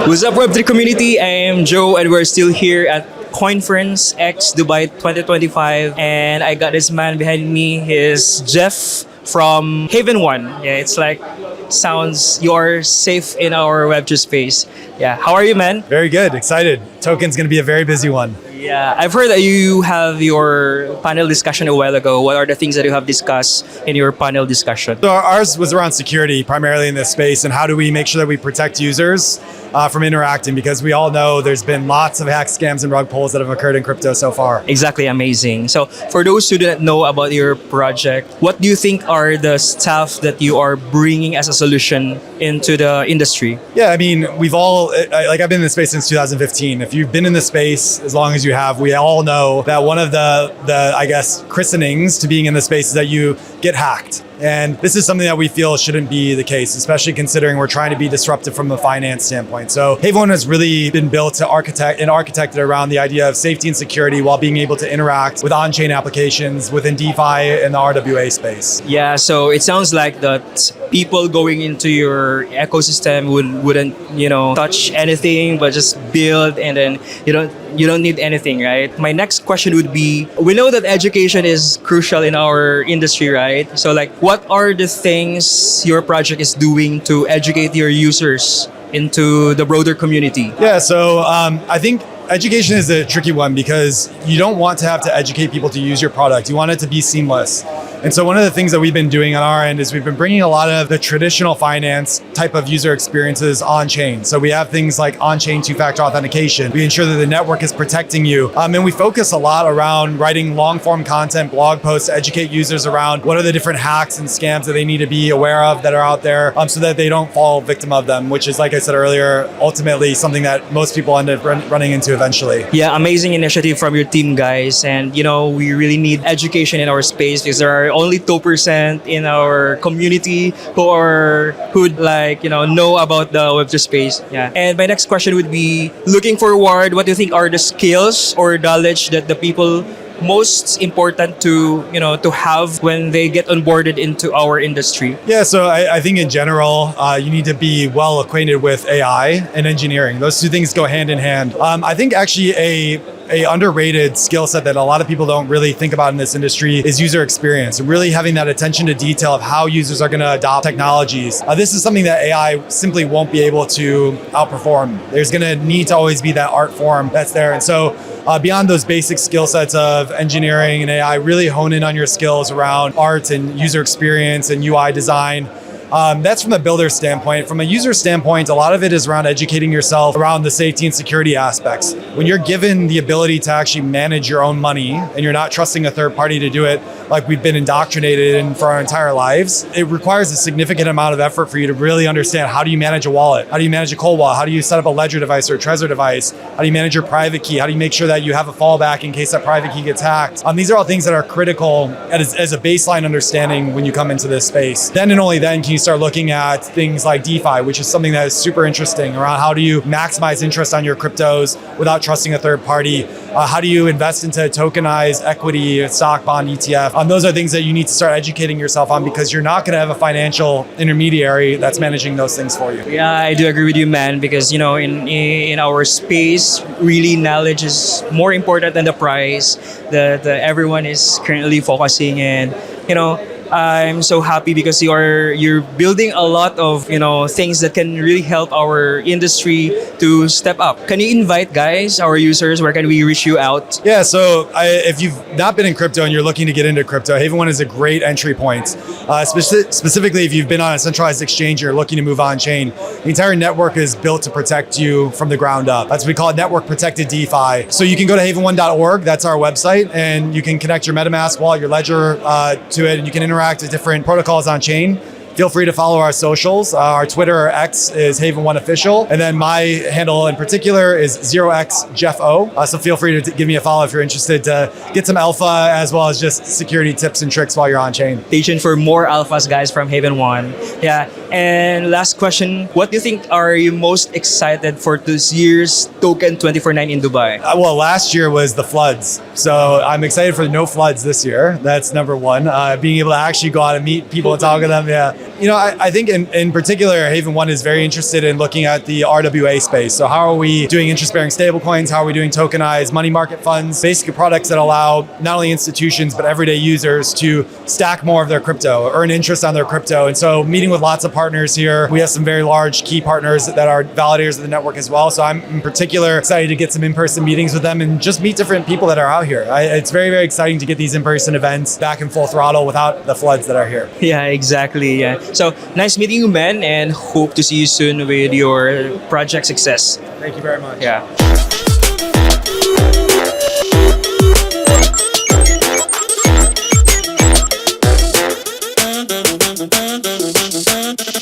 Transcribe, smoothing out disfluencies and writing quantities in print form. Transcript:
What's up, Web3 community? I am Joe, and we're still here at CoinFerenceX Dubai 2025. And I got this man behind me. He's Jeff from Haven1. Yeah, it's like sounds you're safe in our Web3 space. Yeah, how are you, man? Very good. Excited. Token's going to be a very busy one. Yeah, I've heard that you have your panel discussion a while ago. What are the things that you have discussed in your panel discussion? So ours was around security, primarily in this space, and how do we make sure that we protect users from interacting? Because we all know there's been lots of hack scams and rug pulls that have occurred in crypto so far. Exactly, amazing. So for those who do not know about your project, what do you think are the stuff that you are bringing as a solution into the industry? Yeah, I mean, we've all, like I've been in this space since 2015. If you've been in this space as long as you have, we all know that one of the I guess, christenings to being in this space is that you get hacked. And this is something that we feel shouldn't be the case, especially considering we're trying to be disruptive from a finance standpoint. So Haven1 has really been built to architected around the idea of safety and security while being able to interact with on-chain applications within DeFi and the RWA space. Yeah, so it sounds like that people going into your ecosystem wouldn't touch anything but just build, and then you don't need anything, right? My next question would be, we know that education is crucial in our industry, right? So like, what are the things your project is doing to educate your users into the broader community? Yeah, so I think education is a tricky one because you don't want to have to educate people to use your product. You want it to be seamless. And so one of the things that we've been doing on our end is we've been bringing a lot of the traditional finance type of user experiences on chain. So we have things like on-chain two-factor authentication. We ensure that the network is protecting you. And we focus a lot around writing long-form content, blog posts to educate users around what are the different hacks and scams that they need to be aware of that are out there so that they don't fall victim of them, which is, like I said earlier, ultimately something that most people end up running into eventually. Yeah, amazing initiative from your team, guys. And we really need education in our space because there are only 2% in our community who would know about the Web3 space. Yeah. And my next question would be, looking forward, what do you think are the skills or knowledge that the people most important to have when they get onboarded into our industry? Yeah, so I think in general, you need to be well acquainted with AI and engineering. Those two things go hand in hand. I think actually a underrated skill set that a lot of people don't really think about in this industry is user experience, and really having that attention to detail of how users are going to adopt technologies. This is something that AI simply won't be able to outperform. There's going to need to always be that art form that's there. And so beyond those basic skill sets of engineering and AI, really hone in on your skills around art and user experience and UI design. That's from a builder standpoint. From a user standpoint, a lot of it is around educating yourself around the safety and security aspects. When you're given the ability to actually manage your own money and you're not trusting a third party to do it like we've been indoctrinated in for our entire lives, it requires a significant amount of effort for you to really understand, how do you manage a wallet? How do you manage a cold wallet? How do you set up a ledger device or a Trezor device? How do you manage your private key? How do you make sure that you have a fallback in case that private key gets hacked? These are all things that are critical as a baseline understanding when you come into this space. Then and only then can you start looking at things like DeFi, which is something that is super interesting around how do you maximize interest on your cryptos without trusting a third party? How do you invest into tokenized equity, stock, bond, ETF? Those are things that you need to start educating yourself on because you're not going to have a financial intermediary that's managing those things for you. Yeah, I do agree with you, man, because in our space, really knowledge is more important than the price that everyone is currently focusing in. I'm so happy because you're building a lot of things that can really help our industry to step up. Can you invite our users, where can we reach you out? Yeah, so if you've not been in crypto and you're looking to get into crypto, Haven1 is a great entry point. Specifically, if you've been on a centralized exchange, you're looking to move on chain. The entire network is built to protect you from the ground up. That's what we call it, network protected DeFi. So you can go to haven1.org, that's our website, and you can connect your MetaMask wallet, your Ledger to it, and you can interact with different protocols on chain. Feel free to follow our socials. Our Twitter or X is Haven1 Official. And then my handle in particular is 0xJeffO. So feel free to give me a follow if you're interested to get some alpha as well as just security tips and tricks while you're on chain. Stay tuned for more alphas, guys, from Haven1. Yeah. And last question, what do you think are you most excited for this year's Token2049 in Dubai? Well, last year was the floods. So I'm excited for no floods this year. That's number one. Being able to actually go out and meet people and talk to them. Yeah. I think in particular, Haven1 is very interested in looking at the RWA space. So how are we doing interest-bearing stablecoins? How are we doing tokenized money market funds? Basically products that allow not only institutions, but everyday users to stack more of their crypto, earn interest on their crypto. And so meeting with lots of partners here, we have some very large key partners that are validators of the network as well. So I'm in particular excited to get some in-person meetings with them and just meet different people that are out here. It's very, very exciting to get these in-person events back in full throttle without the floods that are here. Yeah, exactly. Yeah. So nice meeting you, man, and hope to see you soon with your project success. Thank you very much. Yeah.